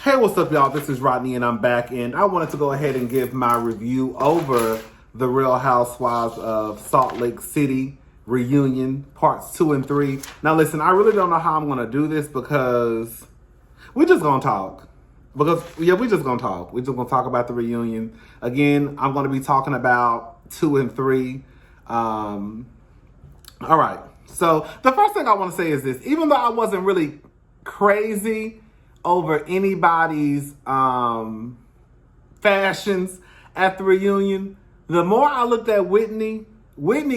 Hey, what's up, y'all? This is Rodney, and I'm back, and I wanted to go ahead and give my review over the Real Housewives of Salt Lake City reunion, parts 2 and 3. Now, listen, I really don't know how I'm going to do this because we're just going to talk. We're just going to talk. We're just going to talk about the reunion. Again, I'm going to be talking about 2 and 3. All right. So, the first thing I want to say is this. Even though I wasn't really crazy over anybody's fashions at the reunion, the more I looked at Whitney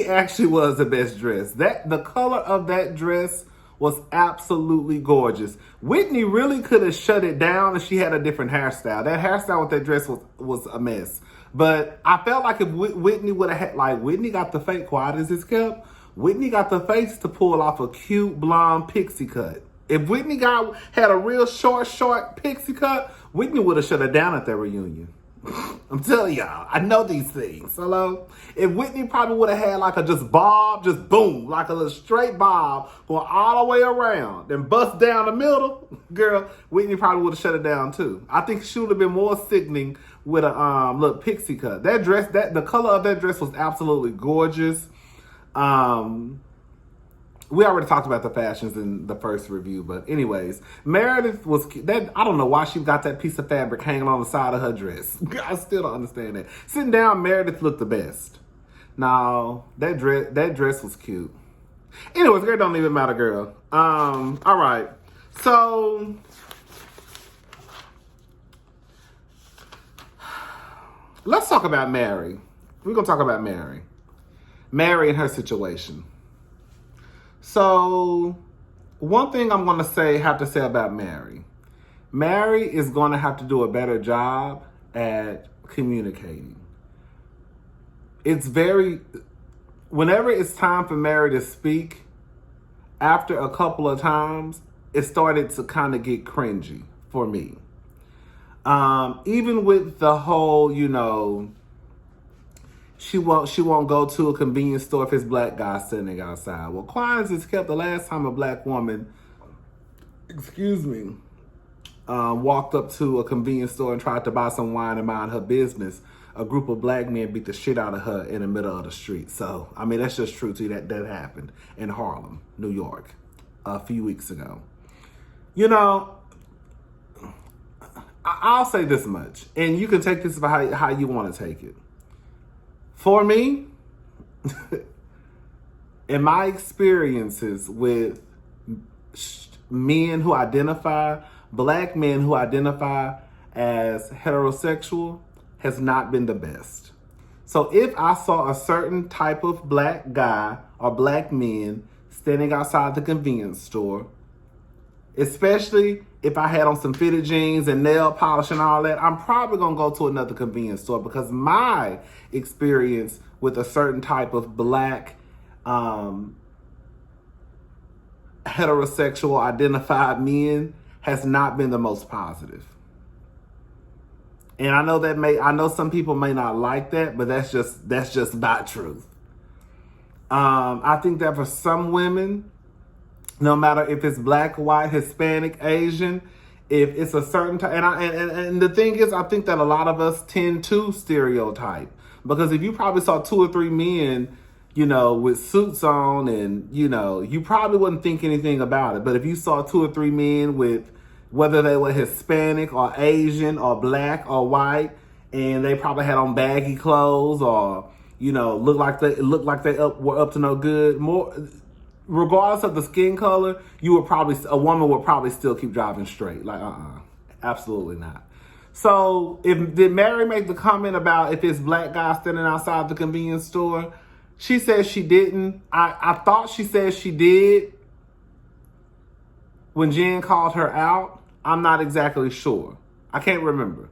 actually was the best dress. The color of that dress was absolutely gorgeous. Whitney really could have shut it down if she had a different hairstyle. That hairstyle with that dress was a mess. But I felt like if Whitney would have had, like, Whitney got the fake, quiet as it's kept, Whitney got the face to pull off a cute blonde pixie cut. If Whitney had a real short pixie cut, Whitney would have shut her down at that reunion. I'm telling y'all, I know these things. Hello? If Whitney probably would have had like a just boom, like a little straight bob going all the way around and bust down the middle, girl, Whitney probably would have shut it down too. I think she would have been more sickening with a little pixie cut. That dress, the color of that dress was absolutely gorgeous. We already talked about the fashions in the first review, but anyways, Meredith was that. I don't know why she got that piece of fabric hanging on the side of her dress. I still don't understand that. Sitting down, Meredith looked the best. Now that dress was cute. Anyways, girl, don't even matter, girl. All right, so let's talk about Mary. We're gonna talk about Mary and her situation. So, one thing I'm going to have to say about Mary. Mary is going to have to do a better job at communicating. Whenever it's time for Mary to speak, after a couple of times, it started to kind of get cringy for me. Even with the whole, she won't go to a convenience store if it's black guys standing outside. Well, quiet as it's kept, the last time a black woman, walked up to a convenience store and tried to buy some wine and mind her business, a group of black men beat the shit out of her in the middle of the street. So, I mean, that's just true too. That happened in Harlem, New York, a few weeks ago. I'll say this much, and you can take this for how you want to take it. For me, in my experiences with black men who identify as heterosexual, has not been the best. So if I saw a certain type of black guy or black men standing outside the convenience store, especially if I had on some fitted jeans and nail polish and all that, I'm probably going to go to another convenience store, because my experience with a certain type of black heterosexual identified men has not been the most positive. And I know some people may not like that, but that's just my truth. I think that for some women, no matter if it's black, white, Hispanic, Asian, if it's a certain type, and the thing is, I think that a lot of us tend to stereotype, because if you probably saw 2 or 3 men, with suits on, and you probably wouldn't think anything about it. But if you saw 2 or 3 men with, whether they were Hispanic or Asian or black or white, and they probably had on baggy clothes or looked like they were up to no good, regardless of the skin color, a woman would probably still keep driving straight. Like, absolutely not. So, did Mary make the comment about if it's black guys standing outside the convenience store? She said she didn't. I thought she said she did when Jen called her out. I'm not exactly sure. I can't remember.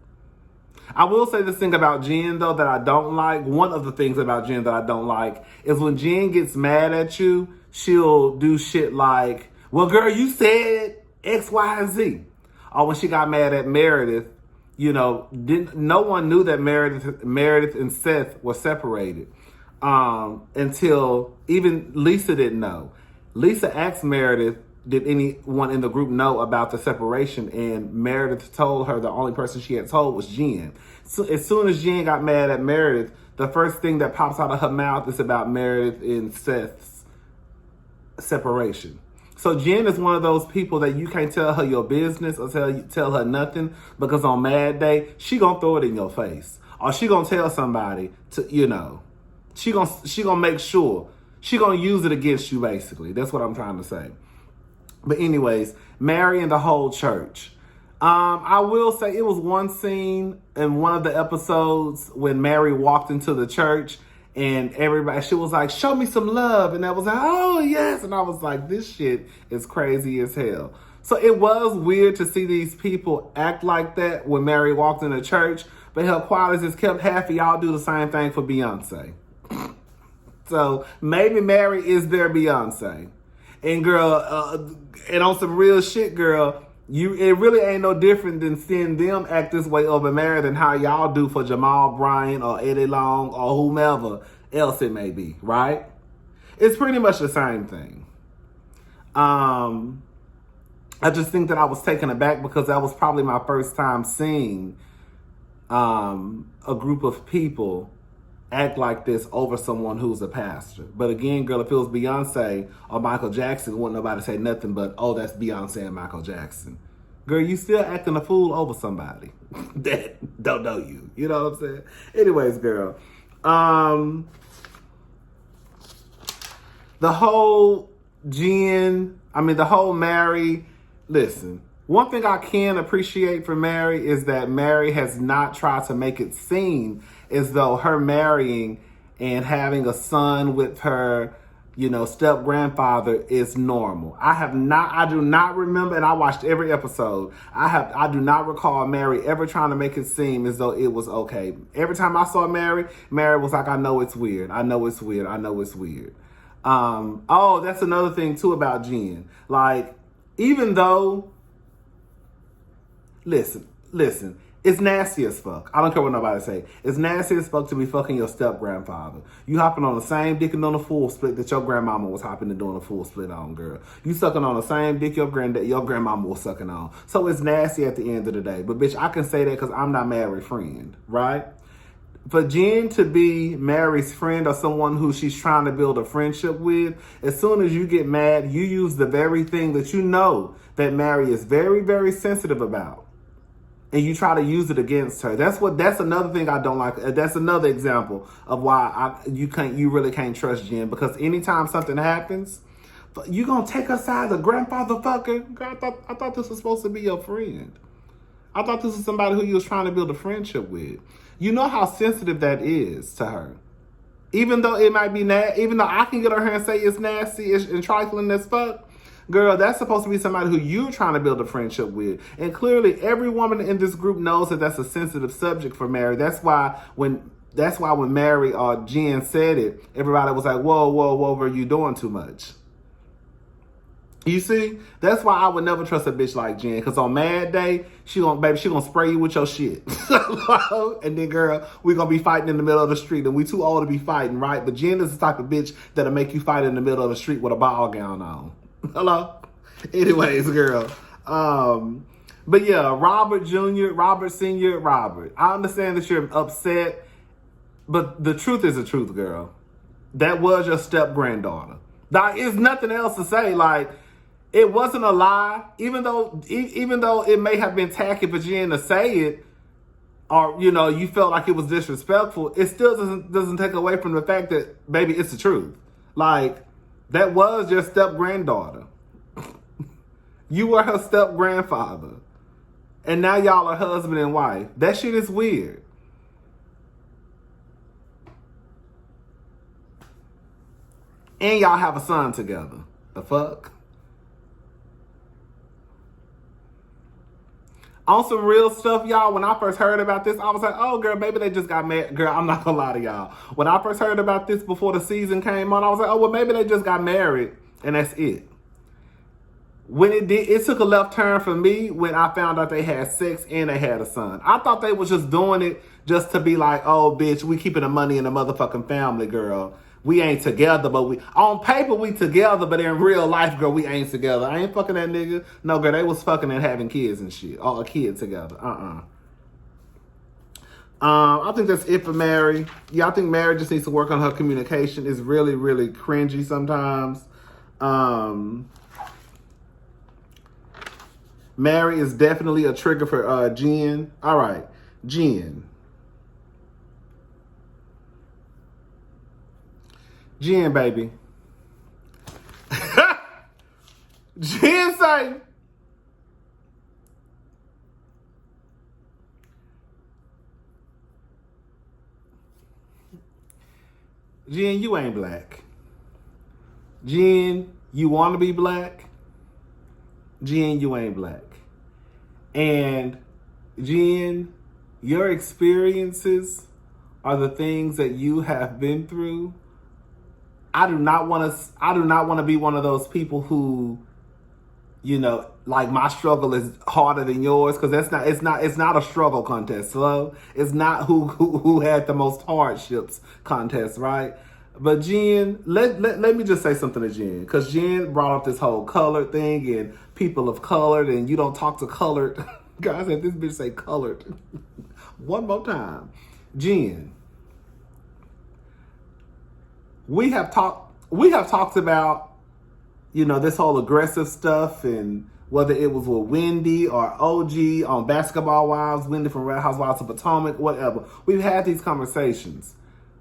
I will say this thing about Jen, though, that I don't like. One of the things about Jen that I don't like is when Jen gets mad at you, she'll do shit like, well, girl, you said X, Y, and Z. Or when she got mad at Meredith, no one knew that Meredith and Seth were separated until even Lisa didn't know. Lisa asked Meredith did anyone in the group know about the separation? And Meredith told her the only person she had told was Jen. So as soon as Jen got mad at Meredith, the first thing that pops out of her mouth is about Meredith and Seth's separation. So Jen is one of those people that you can't tell her your business or tell her nothing, because on Mad Day, she gonna throw it in your face. Or she gonna tell somebody to, she gonna make sure. She gonna use it against you, basically. That's what I'm trying to say. But anyways, Mary and the whole church. I will say it was one scene in one of the episodes when Mary walked into the church and she was like, show me some love. And I was like, oh yes. And I was like, this shit is crazy as hell. So it was weird to see these people act like that when Mary walked in the church, but her quiet just kept half of y'all do the same thing for Beyonce. So maybe Mary is their Beyonce. And girl, and on some real shit, girl, it really ain't no different than seeing them act this way over Mary than how y'all do for Jamal Bryant or Eddie Long or whomever else it may be, right? It's pretty much the same thing. I just think that I was taken aback because that was probably my first time seeing a group of people act like this over someone who's a pastor. But again, girl, if it was Beyonce or Michael Jackson, wouldn't nobody say nothing but, oh, that's Beyonce and Michael Jackson. Girl, you still acting a fool over somebody that don't know you. You know what I'm saying? Anyways, girl. The whole Mary, listen. One thing I can appreciate for Mary is that Mary has not tried to make it seem as though her marrying and having a son with her, step grandfather is normal. I do not remember, and I watched every episode. I do not recall Mary ever trying to make it seem as though it was okay. Every time I saw Mary was like, I know it's weird. I know it's weird. I know it's weird. Oh, that's another thing too about Jen. Like, even though, listen, it's nasty as fuck. I don't care what nobody say. It's nasty as fuck to be fucking your step-grandfather. You hopping on the same dick and doing a full split that your grandmama was hopping and doing a full split on, girl. You sucking on the same dick your grandmama was sucking on. So it's nasty at the end of the day. But bitch, I can say that because I'm not Mary's friend, right? For Jen to be Mary's friend or someone who she's trying to build a friendship with, as soon as you get mad, you use the very thing that you know that Mary is very, very sensitive about. And you try to use it against her. That's another thing I don't like. That's another example of why you really can't trust Jen. Because anytime something happens, you gonna take her side, the grandfather fucker. Girl, I thought this was supposed to be your friend. I thought this was somebody who you was trying to build a friendship with. You know how sensitive that is to her. Even though it might be even though I can get on her and say it's nasty and trifling as fuck, girl, that's supposed to be somebody who you're trying to build a friendship with. And clearly, every woman in this group knows that that's a sensitive subject for Mary. That's why when Mary or Jen said it, everybody was like, whoa, are you doing too much? You see? That's why I would never trust a bitch like Jen. Because on Mad Day, she gonna spray you with your shit. And then, girl, we gonna be fighting in the middle of the street. And we too old to be fighting, right? But Jen is the type of bitch that'll make you fight in the middle of the street with a ball gown on. Hello? Anyways, girl. But yeah, Robert Sr., Robert. I understand that you're upset, but the truth is the truth, girl. That was your step-granddaughter. There's nothing else to say. Like, it wasn't a lie, even though it may have been tacky for Jen to say it, or you felt like it was disrespectful. It still doesn't take away from the fact that, baby, it's the truth. Like, that was your step-granddaughter. You were her step-grandfather. And now y'all are husband and wife. That shit is weird. And y'all have a son together. The fuck? On some real stuff, y'all, when I first heard about this, I was like, oh, girl, maybe they just got married. Girl, I'm not gonna lie to y'all. When I first heard about this before the season came on, I was like, oh, well, maybe they just got married, and that's it. When it took a left turn for me when I found out they had sex and they had a son. I thought they was just doing it just to be like, oh, bitch, we keeping the money in the motherfucking family, girl. we ain't together, but we on paper we together, but in real life, girl, we ain't together. I ain't fucking that nigga. No, girl, they was fucking and having kids and shit. All a kid together. I think that's it for Mary. Yeah, I think Mary just needs to work on her communication. It's really, really cringy sometimes. Mary is definitely a trigger for Jen. All right, Jen. Jen, baby. Jen say, Jen, you ain't black. Jen, you want to be black. Jen, you ain't black. And Jen, your experiences are the things that you have been through. I do not want to be one of those people who, you know, like my struggle is harder than yours, because it's not a struggle contest. So it's not who had the most hardships contest, right? But Jen, let me just say something to Jen, because Jen brought up this whole colored thing and people of colored, and you don't talk to colored. Guys, said this bitch say colored. One more time. Jen, we have talked about, you know, this whole aggressive stuff, and whether it was with Wendy or OG on Basketball Wives, Wendy from Red Housewives of Potomac, whatever. We've had these conversations.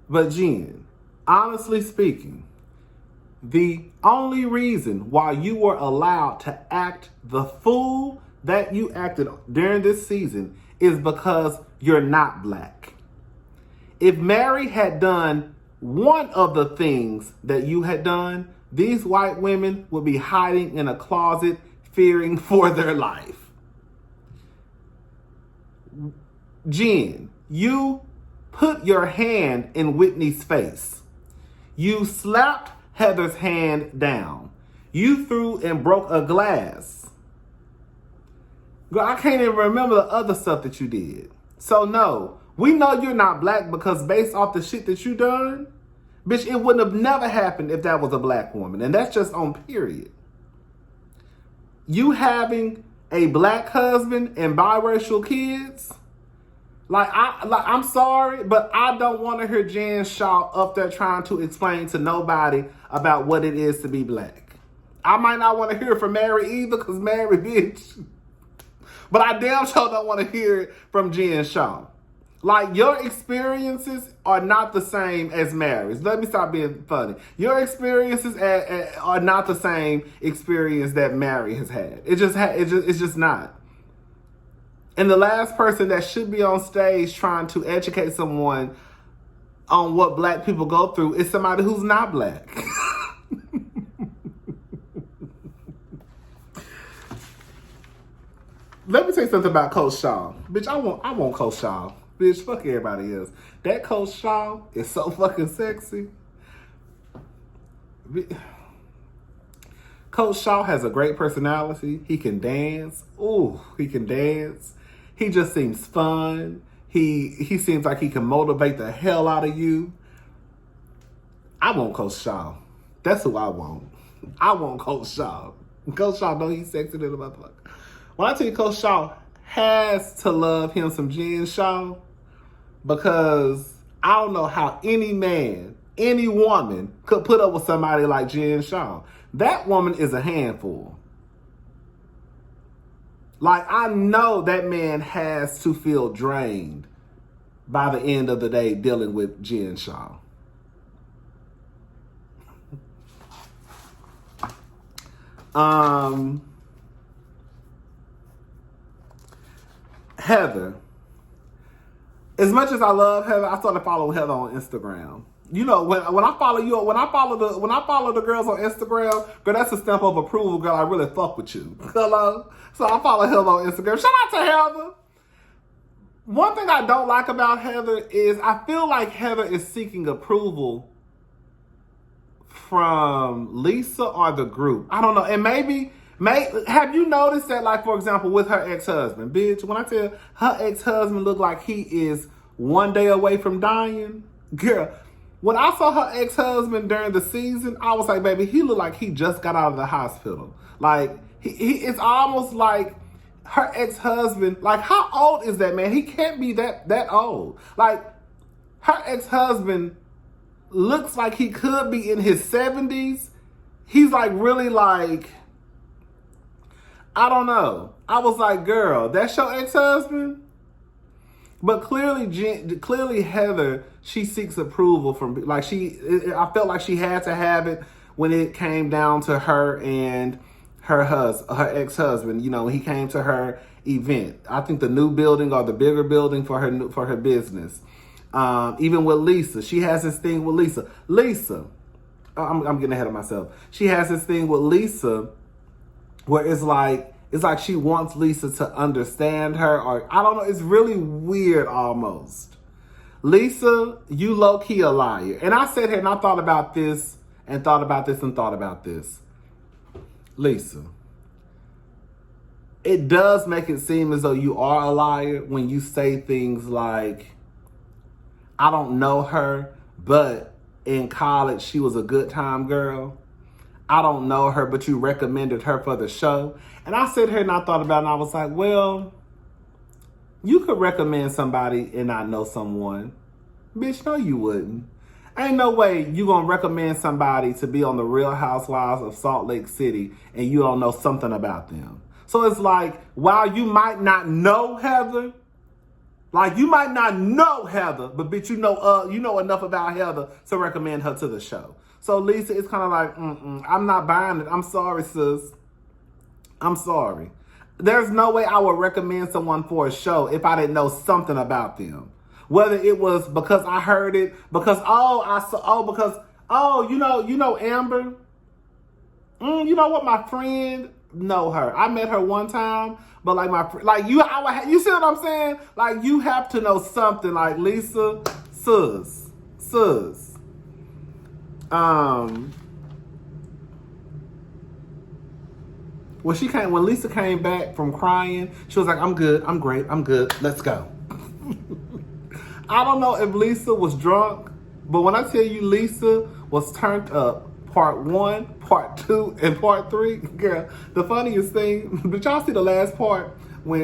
But Jen, honestly speaking, the only reason why you were allowed to act the fool that you acted during this season is because you're not black. If Mary had done one of the things that you had done, these white women would be hiding in a closet, fearing for their life. Jen, you put your hand in Whitney's face. You slapped Heather's hand down. You threw and broke a glass. Girl, I can't even remember the other stuff that you did. So no, we know you're not black because based off the shit that you done, bitch, it wouldn't have never happened if that was a black woman. And that's just on period. You having a black husband and biracial kids, I'm sorry, but I don't want to hear Jen Shaw up there trying to explain to nobody about what it is to be black. I might not want to hear it from Mary either, because Mary, bitch. But I damn sure don't want to hear it from Jen Shaw. Like, your experiences are not the same as Mary's. Let me stop being funny. Your experiences are not the same experience that Mary has had. It's just not. And the last person that should be on stage trying to educate someone on what black people go through is somebody who's not black. Let me tell you something about Coach Shaw. Bitch, I want Coach Shaw. Bitch, fuck everybody else. That Coach Shaw is so fucking sexy. Coach Shaw has a great personality. He can dance. Ooh, he can dance. He just seems fun. He seems like he can motivate the hell out of you. I want Coach Shaw. That's who I want. I want Coach Shaw. Coach Shaw, know he's sexy little motherfucker. When I tell you Coach Shaw has to love him some Jen Shaw, because I don't know how any man, any woman could put up with somebody like Jen Shaw. That woman is a handful. Like, I know that man has to feel drained by the end of the day dealing with Jen Shaw. Heather. As much as I love Heather, I started following Heather on Instagram. You know, when I follow the girls on Instagram, girl, that's a stamp of approval, girl. I really fuck with you. Hello? So I follow Heather on Instagram. Shout out to Heather. One thing I don't like about Heather is I feel like Heather is seeking approval from Lisa or the group. I don't know. And maybe have you noticed that, like, for example, with her ex-husband, bitch, when I tell her ex-husband look like he is one day away from dying, girl, When I saw her ex-husband during the season, I was like, baby, he looked like he just got out of the hospital. Like, it's almost like her ex-husband, like, how old is that man? He can't be that old. Like, her ex-husband looks like he could be in his 70s. He's like really like, I don't know. I was like, girl, that's your ex-husband? But clearly Heather, she seeks approval from, like, I felt like she had to have it when it came down to her and her ex-husband. You know, he came to her event. I think the new building or the bigger building for her business. Even with Lisa, she has this thing with Lisa. I'm getting ahead of myself. She has this thing with Lisa where it's like she wants Lisa to understand her, or I don't know. It's really weird almost. Lisa, you low-key a liar. And I sat here and I thought about this and thought about this and thought about this. Lisa, it does make it seem as though you are a liar when you say things like, I don't know her, but in college she was a good time girl. I don't know her, but you recommended her for the show. And I sat here and I thought about it and I was like, well, you could recommend somebody and not know someone. Bitch, no you wouldn't. Ain't no way you gonna recommend somebody to be on the Real Housewives of Salt Lake City and you don't know something about them. So it's like, while you might not know Heather, but bitch, you know enough about Heather to recommend her to the show. So Lisa, it's kind of like, I'm not buying it. I'm sorry, sis. I'm sorry. There's no way I would recommend someone for a show if I didn't know something about them. Whether it was because I heard it, because you know Amber. You know what, my friend know her. I met her one time, but like you see what I'm saying? Like, you have to know something. Like, Lisa, sus. When Lisa came back from crying, she was like, I'm good, I'm great, I'm good, let's go. I don't know if Lisa was drunk, but when I tell you Lisa was turned up, part 1, part 2, and part 3, girl, the funniest thing, did y'all see the last part when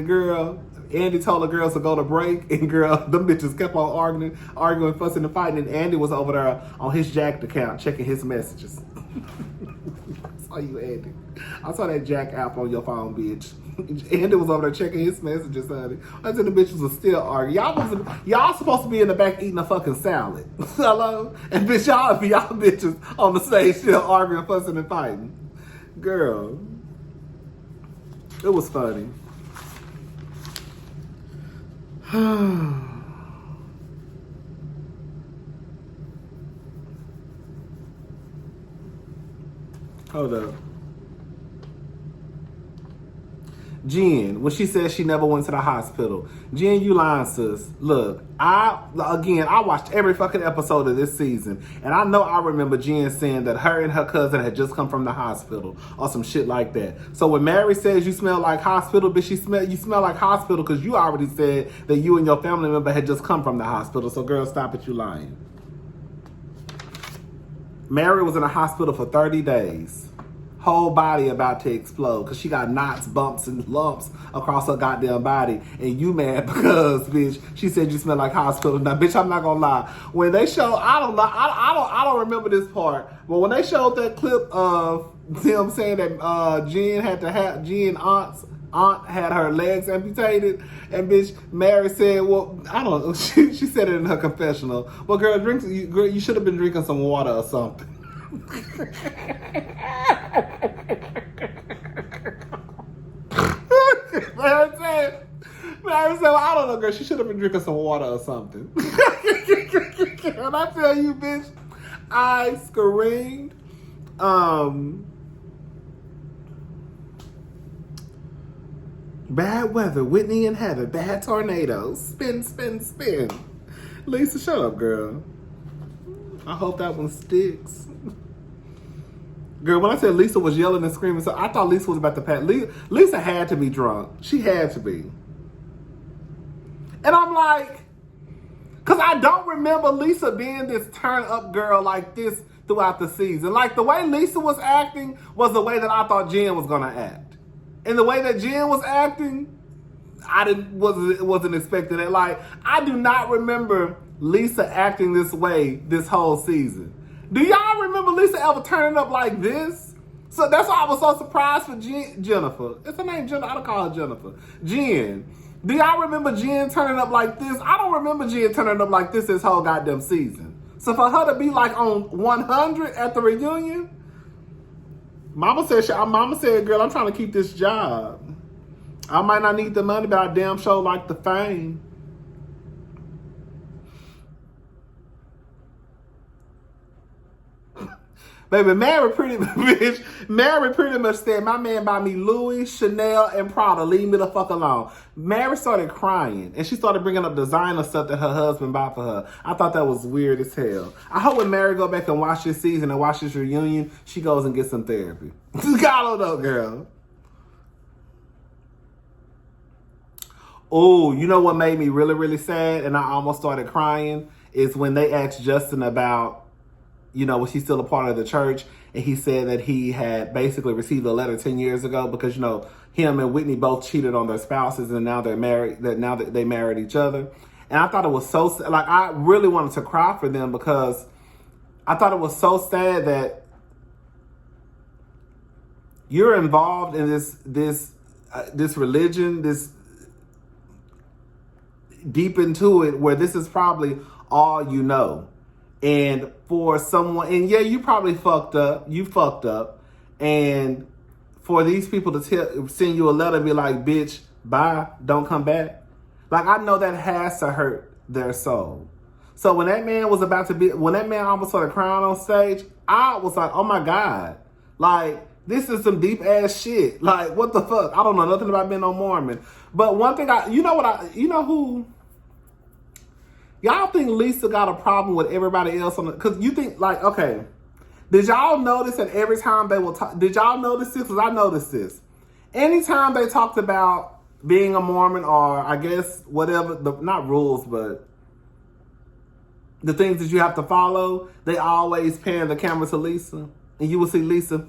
Andy told the girls to go to break, and them bitches kept on arguing, fussing and fighting, and Andy was over there on his Jacked account checking his messages. I saw you, Andy. I saw that Jack app on your phone, bitch. Andy was over there checking his messages, honey. I said the bitches was still arguing. Y'all supposed to be in the back eating a fucking salad. Hello? And bitch, y'all bitches on the stage still arguing, fussing, and fighting. Girl. It was funny. Hold up. Jen, when she says she never went to the hospital. Jen, you lying, sis. Look, I watched every fucking episode of this season, and I remember Jen saying that her and her cousin had just come from the hospital or some shit like that. So when Mary says you smell like hospital, bitch, you smell like hospital because you already said that you and your family member had just come from the hospital. So girl, stop it, you lying. Mary was in the hospital for 30 days. Whole body about to explode because she got knots, bumps, and lumps across her goddamn body. And you mad because, bitch, she said you smell like hospital. Now, bitch, I'm not gonna lie. When they show, I don't remember this part, but when they showed that clip of them saying that Jen aunt had her legs amputated, and bitch, Mary said, well, I don't know. She said it in her confessional. Well, girl, you should have been drinking some water or something. Mary said, well, I don't know, girl. She should have been drinking some water or something. And I tell you, bitch, I screamed. Bad weather, Whitney and Heather, bad tornadoes. Spin, spin, spin. Lisa, shut up, girl. I hope that one sticks. Girl, when I said Lisa was yelling and screaming, so I thought Lisa was about to pass. Lisa had to be drunk. She had to be. And I'm like, Because I don't remember Lisa being this turn-up girl like this throughout the season. Like, the way Lisa was acting was the way that I thought Jen was going to act. And the way that Jen was acting, wasn't expecting it. Like, I do not remember Lisa acting this way this whole season. Do y'all remember Lisa ever turning up like this? So that's why I was so surprised for Jennifer. It's her name, Jennifer. I don't call her Jennifer. Jen. Do y'all remember Jen turning up like this? I don't remember Jen turning up like this whole goddamn season. So for her to be like on 100 at the reunion, Mama said, girl, I'm trying to keep this job. I might not need the money, but I damn sure like the fame. Baby, Mary pretty much said, my man buy me Louis, Chanel, and Prada. Leave me the fuck alone. Mary started crying, and she started bringing up designer stuff that her husband bought for her. I thought that was weird as hell. I hope when Mary go back and watch this season and watch this reunion, she goes and gets some therapy. God don't know, girl. Oh, you know what made me really, really sad, and I almost started crying, is when they asked Justin about, was he still a part of the church? And he said that he had basically received a letter 10 years ago because, him and Whitney both cheated on their spouses and now they're married, now that they married each other. And I thought it was so, like, I really wanted to cry for them because I thought it was so sad that you're involved in this religion, this deep into it, where this is probably all you know. And for someone, and yeah, you probably fucked up. And for these people to send you a letter and be like, bitch, bye, don't come back. Like, I know that has to hurt their soul. So when that man almost started crying on stage, I was like, oh my God. Like, this is some deep ass shit. Like, what the fuck? I don't know nothing about being no Mormon. But one thing who... Y'all think Lisa got a problem with everybody else because you think, like, okay, did y'all notice that every time they will talk, did y'all notice this? Because I noticed this. Anytime they talked about being a Mormon or I guess whatever, not rules, but the things that you have to follow, they always pan the camera to Lisa. And you will see Lisa.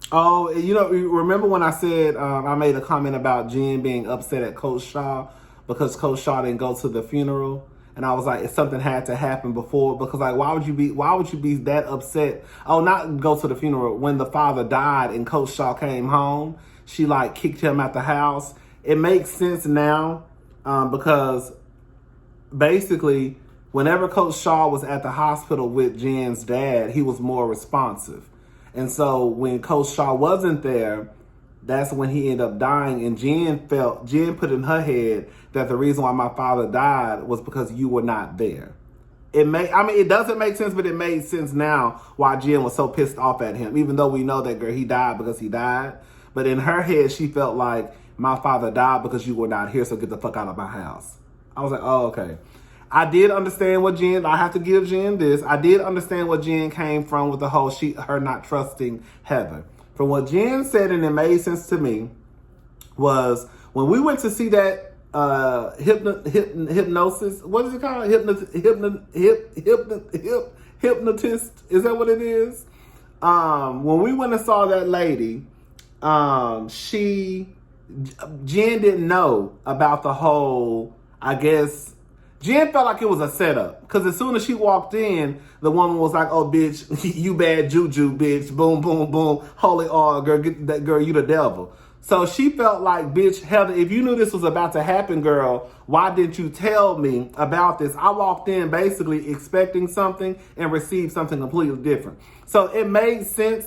Oh, remember when I said I made a comment about Jen being upset at Coach Shaw because Coach Shaw didn't go to the funeral? And I was like, if something had to happen before, because like, why would you be that upset? Oh, not go to the funeral. When the father died and Coach Shaw came home, she like kicked him out the house. It makes sense now because basically whenever Coach Shaw was at the hospital with Jen's dad, he was more responsive. And so when Coach Shaw wasn't there, that's when he ended up dying. And Jen put in her head that the reason why my father died was because you were not there. It doesn't make sense, but it made sense now why Jen was so pissed off at him, even though we know that, girl, he died because he died. But in her head, she felt like my father died because you were not here, so get the fuck out of my house. I was like, oh, okay. I did understand I have to give Jen this. I did understand what Jen came from with the whole her not trusting Heather. From what Jen said, and it made sense to me, was when we went to see that hypnosis, what is it called? Hypnotist. Is that what it is? When we went and saw that lady, Jen didn't know about the whole, I guess, Jen felt like it was a setup. Because as soon as she walked in, the woman was like, oh, bitch, you bad juju, bitch. Boom, boom, boom. Holy oil, girl, get that girl, you the devil. So she felt like, bitch, Heather, if you knew this was about to happen, girl, why didn't you tell me about this? I walked in basically expecting something and received something completely different. So it made sense.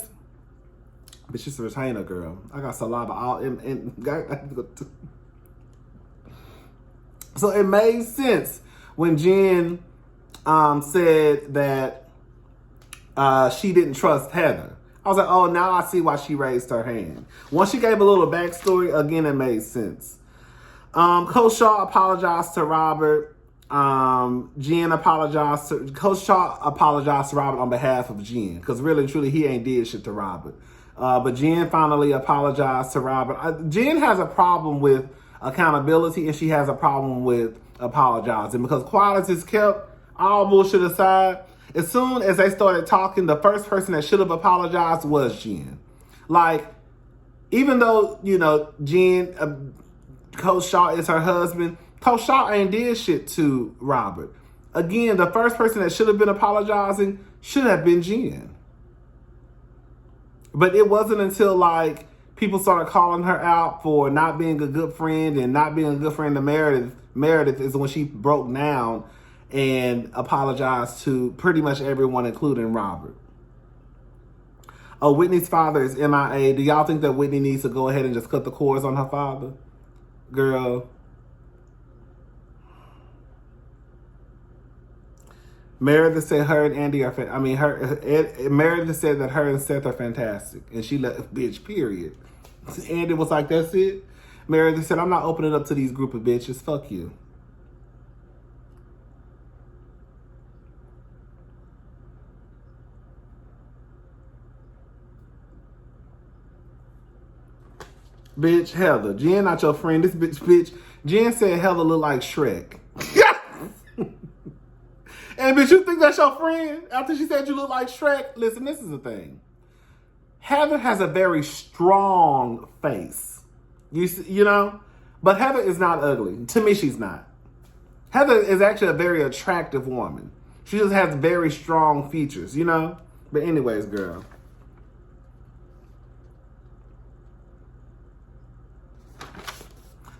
Bitch, she's a retainer, girl. I got saliva all in. So it made sense when Jen said that she didn't trust Heather. I was like, oh, now I see why she raised her hand. Once she gave a little backstory, again, it made sense. Coach Shaw apologized to Robert. Coach Shaw apologized to Robert on behalf of Jen, because really and truly he ain't did shit to Robert. But Jen finally apologized to Robert. Jen has a problem with accountability, and she has a problem with apologizing, because quality is kept, all bullshit aside. As soon as they started talking, the first person that should have apologized was Jen. Like, even though, Jen, Coach Shaw is her husband, Coach Shaw ain't did shit to Robert. Again, the first person that should have been apologizing should have been Jen. But it wasn't until, like, people started calling her out for not being a good friend and not being a good friend to Meredith. Meredith is when she broke down and apologized to pretty much everyone, including Robert. Oh, Whitney's father is MIA. Do y'all think that Whitney needs to go ahead and just cut the cords on her father? Girl. Meredith said her and Andy are, Meredith said that her and Seth are fantastic. And she left, bitch, period. Andy was like, that's it? Meredith said, I'm not opening up to these group of bitches. Fuck you. Bitch, Heather. Jen not your friend. This bitch. Jen said Heather look like Shrek. And bitch, you think that's your friend? After she said you look like Shrek? Listen, this is the thing. Heather has a very strong face. You know? But Heather is not ugly. To me, she's not. Heather is actually a very attractive woman. She just has very strong features, you know? But anyways, girl.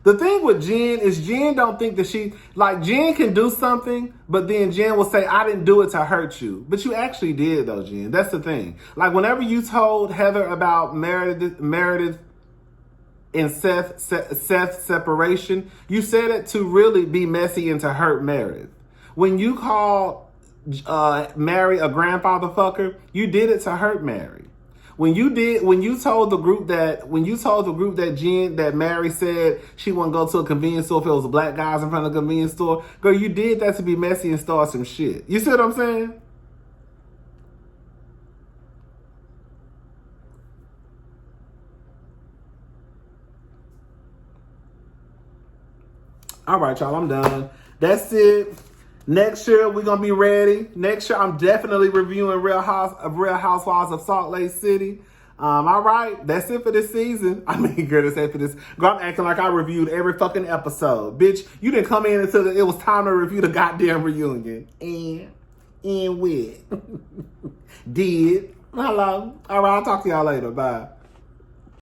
The thing with Jen is Jen don't think that Jen can do something, but then Jen will say, I didn't do it to hurt you. But you actually did, though, Jen. That's the thing. Like, whenever you told Heather about Meredith and Seth's separation, you said it to really be messy and to hurt Meredith. When you called Mary a grandfather fucker, you did it to hurt Mary. When you told the group that Mary said she wouldn't go to a convenience store if it was black guys in front of a convenience store, girl, you did that to be messy and start some shit. You see what I'm saying? All right, y'all, I'm done. That's it. Next year, we're going to be ready. Next year, I'm definitely reviewing Real Housewives of Salt Lake City. All right, that's it for this season. I mean, girl, that's it for this. Girl, I'm acting like I reviewed every fucking episode. Bitch, you didn't come in until it was time to review the goddamn reunion. And what? Did. Hello. All right, I'll talk to y'all later. Bye.